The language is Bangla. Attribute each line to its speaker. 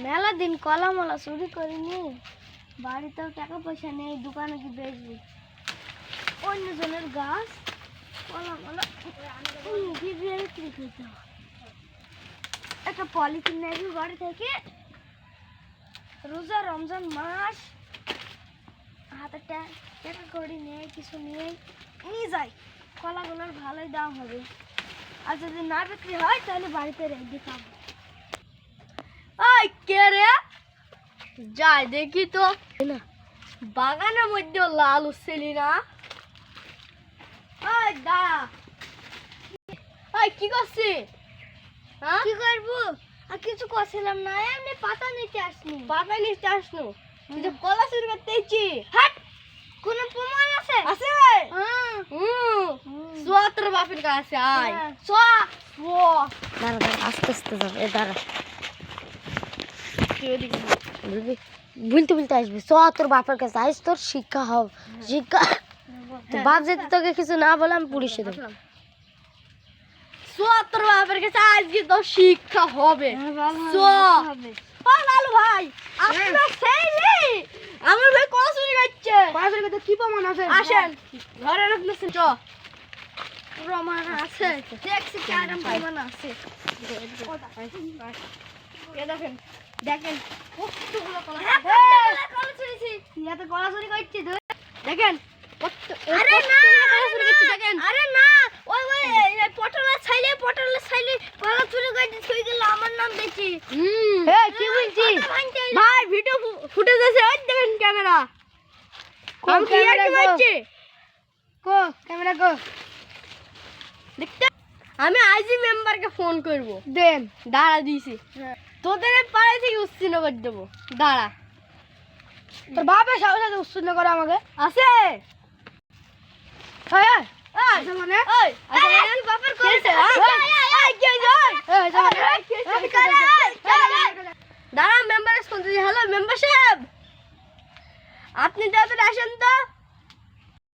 Speaker 1: মেলা দিন কলা মলা চুরি করিনি, বাড়িতেও টাকা পয়সা নেই, দোকানে কি বেচবি? অন্যজনের গাছ কলা মলা বিক্রি করতে হবে। একটা পলিথিন নেবি বাড়ি থেকে, রোজা রমজান মাস, হাতে টাকা করি নেই, কিছু নিয়ে যাই, কলাগুলোর ভালোই দাম হবে। আর যদি না বিক্রি হয় তাহলে বাড়িতে রেখে খাবো।
Speaker 2: ওই কে রে? যাই দেখি তো, বাগানের মধ্যে লাল উঠছিলি না? ওই দাঁড়া, ওই কি করছি? হ্যাঁ,
Speaker 1: কি করবো? আর কিছু করছিলাম না, এমনি পাতা নিতে আসনি।
Speaker 2: পাতা নিতে আসলো, কিন্তু কলা চুরি করতে এসেছি।
Speaker 1: হাট, কোনো প্রমাণ আছে?
Speaker 2: আছে?
Speaker 1: হ্যাঁ।
Speaker 2: তোর বাপের কাছে আয়।
Speaker 1: হ্যাঁ।
Speaker 2: দাঁড়া দাঁড়া, আস্তে আস্তে যাবে, দাঁড়া। বলতে বলতে আসবি, তোর বাপের কাছে আইস, তোর শিক্ষা হবে। শিক্ষা বাপ যদি তোকে কিছু না বলে আমি পুলিশে দেবো। তোর বাপের কাছে আজকে তোর শিক্ষা হবে। লালু ভাই, আপনার ছেলে আমার ভাই কলা চুরি করছে।
Speaker 1: কি প্রমাণ আছে?
Speaker 2: আসেন ঘরে রাখতেছেন, চ।
Speaker 1: প্রমাণ আছে, দেখছি কি আরাম প্রমাণ আছে।
Speaker 2: দেখেন দেখেন কতগুলো কলা।
Speaker 1: কলা চুরিছি, তুই তো কলা চুরি করছিস তুই।
Speaker 2: দেখেন
Speaker 1: আরে না,
Speaker 2: কলা চুরি করছে, দেখেন।
Speaker 1: আরে না, ওই পটলের ছাইলে কলা চুরি করে থই গেল, আমার নাম দেখি।
Speaker 2: কি বলছিস ভাই? ভিডিও ফুটেজ আছে, ওই দেখেন ক্যামেরা। আমি কি আর কি বলছি?
Speaker 1: কো ক্যামেরা কো,
Speaker 2: দেখতে আমি আইজি মেম্বারকে ফোন করব।
Speaker 1: দেন।
Speaker 2: দাঁড়া দিয়েছি, তোদের পাড়ে থেকে উচ্ছিন্ন করে দেবো। দাঁড়া,
Speaker 1: তোর বাপের সাহস আছে উচ্ছন্ন করে আমাকে?
Speaker 2: আছে?
Speaker 1: হ্যাঁ
Speaker 2: এই,
Speaker 1: আছে মানে?
Speaker 2: এই, আছে মানে?
Speaker 1: তুই বাপের
Speaker 2: কি হয়েছে? এই, কি হয়েছে? দাঁড়া, মেম্বারের ফোন দিয়েছি। হ্যালো মেম্বার সাহেব, আপনি তাড়াতাড়ি আসেন তো।